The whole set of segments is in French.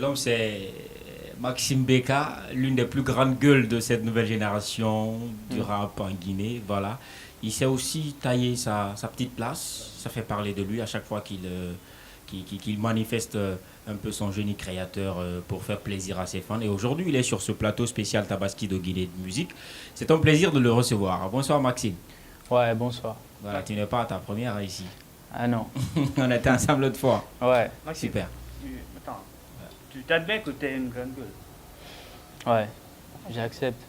L'homme, c'est Maxime Beka, l'une des plus grandes gueules de cette nouvelle génération du rap en Guinée. Voilà. Il sait aussi tailler sa petite place. Ça fait parler de lui à chaque fois qu'il manifeste un peu son génie créateur pour faire plaisir à ses fans. Et aujourd'hui, il est sur ce plateau spécial Tabaski de Guinée de musique. C'est un plaisir de le recevoir. Bonsoir Maxime. Ouais, bonsoir. Voilà, tu n'es pas à ta première ici. Ah non. On était ensemble l'autre fois. Ouais, Maxime, Super. Attends, tu t'admets que tu es une grande gueule. ouais, j'accepte.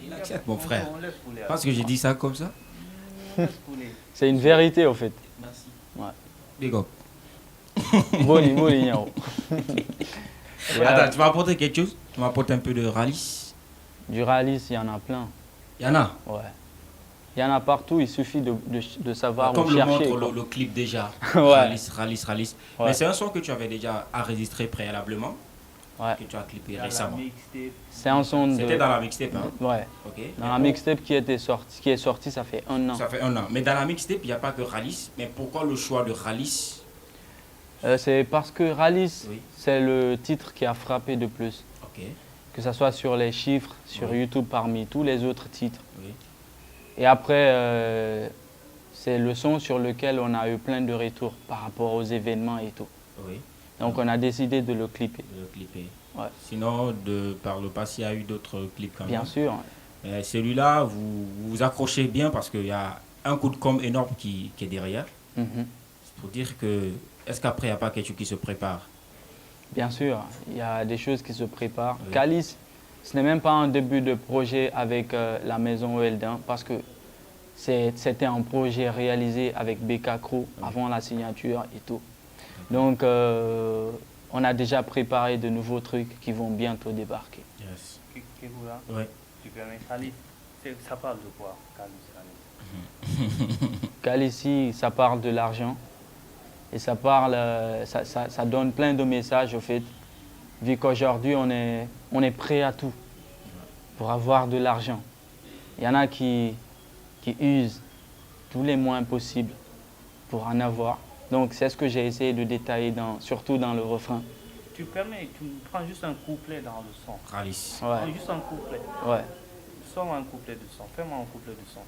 Il accepte mon frère. On laisse couler. Parce que j'ai dit ça comme ça. On laisse couler. C'est une vérité, au fait. Merci. Ouais. Big up. Boni, niao. Attends, tu vas apporter quelque chose? Tu vas apporter un peu de ralice? Du rallye, il y en a plein. Il y en a. Ouais. Il y en a partout, il suffit de savoir Comme où le chercher. montre quoi. le clip déjà. Ouais. Ralice. Ouais. Mais c'est un son que tu avais déjà enregistré préalablement, Ouais. que tu as clippé Dans la récemment. mixtape. C'est un son de... C'était dans la mixtape, hein? Ouais. Ok. Dans la mixtape qui est sortie, ça fait un an. Ça fait un an. Mais dans la mixtape, il n'y a pas que Ralice. Mais pourquoi le choix de Ralice? C'est parce que Ralice, Oui. c'est le titre qui a frappé de plus. Ok. Que ce soit sur les chiffres, sur Oui. YouTube parmi tous les autres titres. Oui. Et après, c'est le son sur lequel on a eu plein de retours par rapport aux événements et tout. Oui. Donc on a décidé de le clipper. De le clipper. Ouais. Sinon, par le passé, il y a eu d'autres clips quand même. Bien sûr. Mais celui-là, vous vous accrochez bien parce qu'il y a un coup de com' énorme qui est derrière. Mhm. C'est pour dire que, est-ce qu'après, il n'y a pas quelque chose qui se prépare? Bien sûr, il y a des choses qui se préparent. Oui. Calice, ce n'est même pas un début de projet avec la maison Weldin parce que c'était un projet réalisé avec BK Crew avant la signature et tout. Donc on a déjà préparé de nouveaux trucs qui vont bientôt débarquer. Yes. Kekula, Oui. tu connais Khalid. Ça parle de quoi, Khalid? Calice, ici, ça parle de l'argent et ça donne plein de messages au fait. Vu qu'aujourd'hui on est prêt à tout pour avoir de l'argent. Il y en a qui usent tous les moyens possibles pour en avoir. Donc c'est ce que j'ai essayé de détailler, surtout dans le refrain. Tu prends juste un couplet dans le son. Ralice. Ouais, Prends juste un couplet. ouais. Sors un couplet de son. Fais-moi un couplet de son.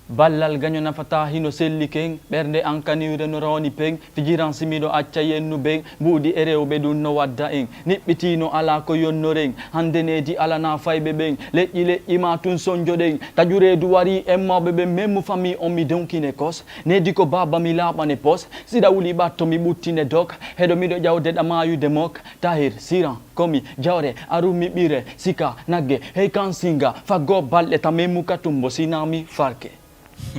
Ballal gaño nafata hino selli ken ɓernde an kanire no rawni peng fijiran simiɗo acca yennu ben mbuuɗi e rewɓe ɗum no wadda en niɓɓitino ala ko yonnoren hande needi alana fayɓe ɓen leƴƴima tun sonjoɗen taƴureedu wari en mawɓe ɓen memmu famille on mi donkine kos needi ko baba mi laaɓane pos siɗa wuli ɓatto mi ɓuttine dok heɗo miɗo ƴawdeɗa mayude mok tahir siran komi jawre aru mi ɓire sika nagge hey kan singa faggo balɗe ta memmu katumbo sinami farke.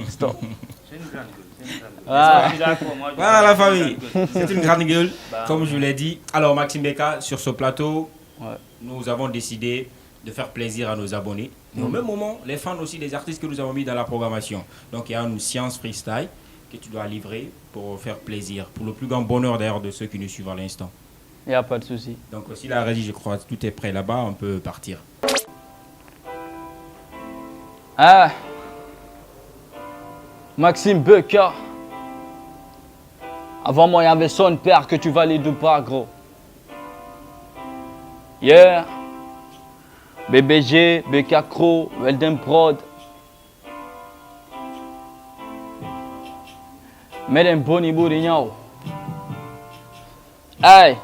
Stop. C'est une grande gueule. C'est une grande gueule. Ah. Je suis d'accord, moi, je Voilà suis la une famille. grande gueule. C'est une grande gueule, Bah, comme je vous l'ai dit. Alors Maxime Beka, sur ce plateau, Ouais. nous avons décidé de faire plaisir à nos abonnés. Mais au même moment, les fans aussi des artistes que nous avons mis dans la programmation. Donc il y a une séance freestyle que tu dois livrer pour faire plaisir, pour le plus grand bonheur d'ailleurs de ceux qui nous suivent à l'instant. Il n'y a pas de souci. Donc si la régie, je crois, tout est prêt là-bas, on peut partir. Ah, Maxime Beka. Avant moi, il y avait son père que tu valides ou pas, gros. Yeah. BBG, Beka Crew, Weldon Prod. Meden Boni Bourignan. Hey.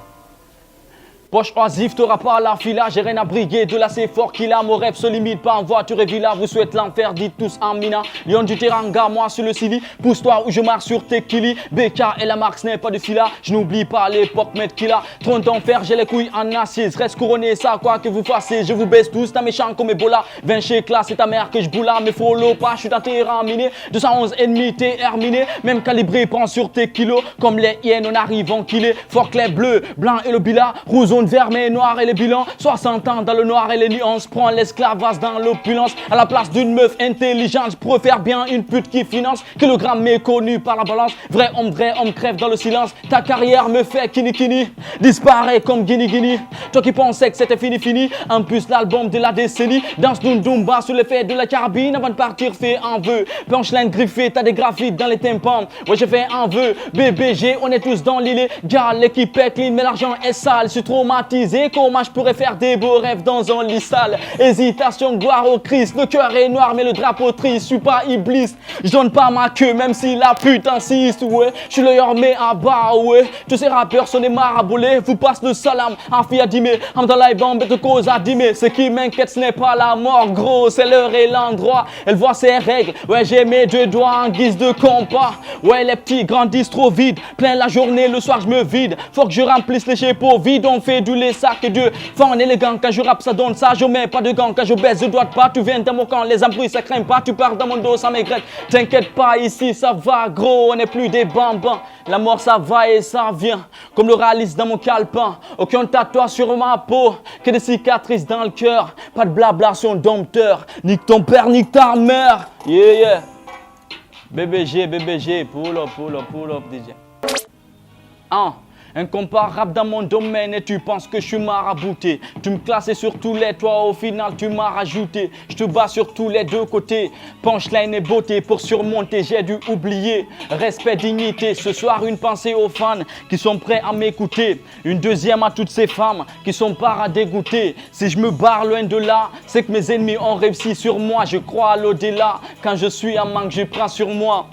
Poche oisif, t'auras pas à la fila, j'ai rien à briguer, de là c'est fort qu'il a, mon rêve se limite pas en voiture et villa, vous souhaitez l'enfer, dites tous Amina, Lion du Teranga, moi sur le Cili, pousse-toi où je marche sur tes kili, BK et la marque ce n'est pas de fila, je n'oublie pas l'époque Met Killa, trône d'enfer, j'ai les couilles en acier, reste couronné, ça quoi que vous fassiez, je vous baisse tous, t'as méchant comme Ebola, 20 chez classe, c'est ta mère que je boula, mais follow pas, je suis dans terrain miné, 211 ennemis, t'es herminé, même calibré, prends sur tes kilos, comme les hyènes, on arrive en killé, fort les bleus, blanc et le bila, rouge zone vert mais noir et les bilans. 60 ans dans le noir et les nuances. Prends l'esclavage dans l'opulence. À la place d'une meuf intelligente, je préfère bien une pute qui finance que le gramme méconnu par la balance. Vrai homme crève dans le silence. Ta carrière me fait kini disparaît comme Guinea. Toi qui pensais que c'était fini. En plus l'album de la décennie. Danse Dundumba sous l'effet de la carabine. Avant de partir fais un vœu. Punchline griffée, t'as des graphites dans les tympans. Ouais, j'ai fait un vœu. BBG, on est tous dans l'illégal. L'équipe est clean mais l'argent est sale. Je suis traumatisé, comment je pourrais faire des beaux rêves dans un lit sale. Hésitation, gloire au Christ. Le cœur est noir mais le drapeau triste. Je suis pas Iblis, je donne pas ma queue même si la pute insiste. Ouais, je suis le mais à bas, ouais. Tous ces rappeurs sont des maraboulés. Vous passe le salam, Afi a dimé. Amdallah bombe de cause à dimé. Ce qui m'inquiète ce n'est pas la mort, gros, c'est l'heure et l'endroit. Elle voit ses règles, ouais j'ai mes deux doigts en guise de compas. Ouais les petits grandissent trop vite. Plein la journée, le soir je me vide. Faut que je remplisse les chapeaux vides. On fait du lait sac et de fan élégant. Quand je rappe ça donne ça, je mets pas de gants. Quand je baisse, je dois pas. Tu viens dans mon camp, les embrouilles ça craint pas. Tu pars dans mon dos, ça m'aigrette. T'inquiète pas, ici ça va gros. On n'est plus des bambins. La mort ça va et ça vient. Comme le ralice dans mon calepin. Aucun tatouage sur ma peau. Que des cicatrices dans le cœur. Pas de blabla sur un dompteur. Nique ton père, nique ta mère. Yeah. BBG, pull up, DJ. Incomparable dans mon domaine et tu penses que je suis marabouté. Tu me classais sur tous les toits, au final tu m'as rajouté. Je te bats sur tous les deux côtés. Punchline et beauté pour surmonter, j'ai dû oublier. Respect, dignité, ce soir une pensée aux fans qui sont prêts à m'écouter. Une deuxième à toutes ces femmes qui sont pas à dégoûter. Si je me barre loin de là, c'est que mes ennemis ont réussi sur moi. Je crois à l'au-delà, quand je suis en manque, je prends sur moi.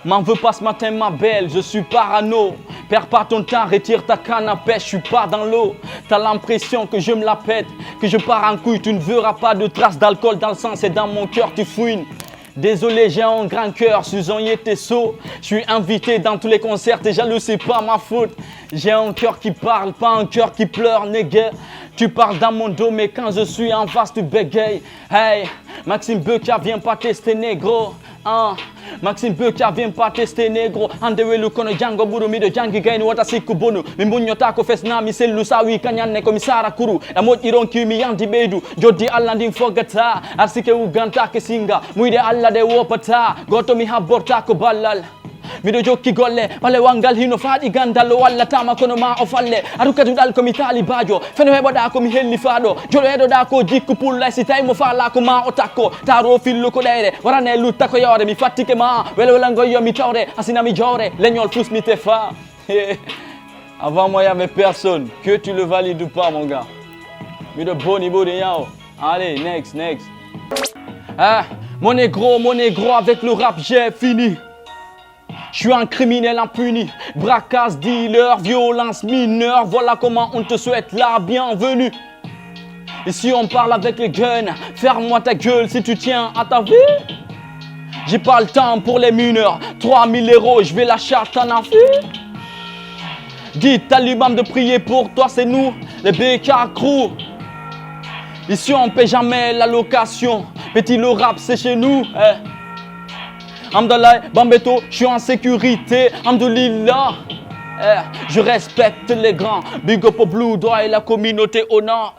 M'en veux pas ce matin ma belle, je suis parano. Perds pas ton temps, retire ta canne à pêche, je suis pas dans l'eau. T'as l'impression que je me la pète, que je pars en couille. Tu ne verras pas de traces d'alcool dans le sang, c'est dans mon cœur tu fouines. Désolé, j'ai un grand cœur, Susan y était saut. Je suis invité dans tous les concerts, t'es jaloux, c'est pas ma faute. J'ai un cœur qui parle, pas un cœur qui pleure, nègre. Tu parles dans mon dos, mais quand je suis en face, tu bégayes. Hey, Maxime Beka, viens pas tester négro. Maxime Beka, viens pas tester négro. Andewe lukono jango buru mido jangi gainu wata siku bonu. Mimbunyo tako fesna mi selu sawi kanyane komisara kuru. Amot iron kimi yandi bedu. Jodi alla ndin fogata. Arsike uganta ke singa. Muide alla de wopata. Goto mi haborta ko ballal. Mido jokki golle wale wangal hino faadi gandal walla tama kono ma o falle arukatu dal komi tali bajo feno heboda komi helli faado jolo edoda ko jikku pulla si tay mo fala ko ma o takko taro fillu ko dere warane lutta ko yore mi fattike ma wele wala ngoyo mi tawre asina mi jore legnol fous mi te fa. Avant moi il y avait personne, que tu le valides ou pas mon gars. Mido boni boni yao. Allez next. Mon négro avec le rap j'ai fini. Je suis un criminel impuni, braquage, dealer, violence mineure. Voilà comment on te souhaite la bienvenue. Ici on parle avec les guns, ferme-moi ta gueule si tu tiens à ta vie. J'ai pas le temps pour les mineurs, 3000 €, je vais la charte en affaire. Dites à l'imam de prier pour toi, c'est nous, les BK Crew. Ici on paie jamais la location, petit le rap c'est chez nous. Amdallah, Bambeto, je suis en sécurité, Amdulillah. Je respecte les grands, big up au Blue Doigt et la communauté au nord.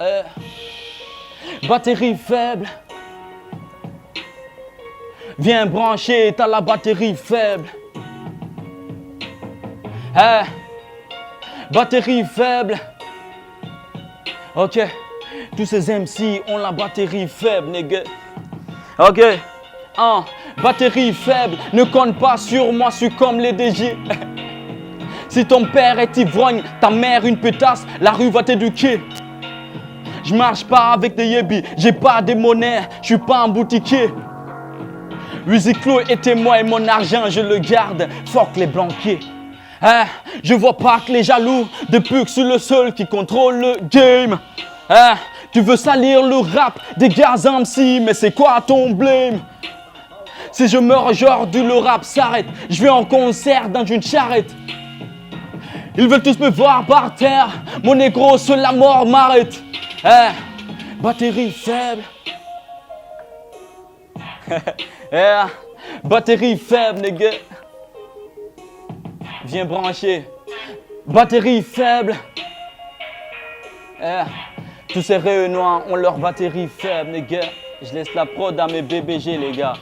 Batterie faible. Viens brancher, t'as la batterie faible. Batterie faible. Ok, tous ces MC ont la batterie faible, nigga. Ok. Batterie faible, ne compte pas sur moi, je suis comme les DG. Si ton père est ivrogne, ta mère une pétasse, la rue va t'éduquer. Je marche pas avec des yébis, j'ai pas de monnaie, je suis pas un boutiquier. Musiclo est témoin et mon argent je le garde, fuck les banquiers. Je vois pas que les jaloux, depuis que je suis le seul qui contrôle le game. Tu veux salir le rap des gars MC, mais c'est quoi ton blame? Si je meurs aujourd'hui, le rap s'arrête. Je vais en concert dans une charrette. Ils veulent tous me voir par terre. Mon négro, seule la mort m'arrête. Batterie faible. Batterie faible, nigga. Viens brancher. Batterie faible. Tous ces Réunions ont leur batterie faible, les gars. Je laisse la prod à mes BBG, les gars.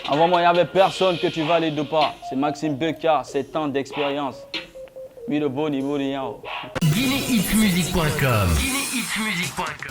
Avant moi, il n'y avait personne que tu valides ou pas. C'est Maxime Beka, 7 ans d'expérience. Mille boni, boni, yao. GuinéHitsMusic.com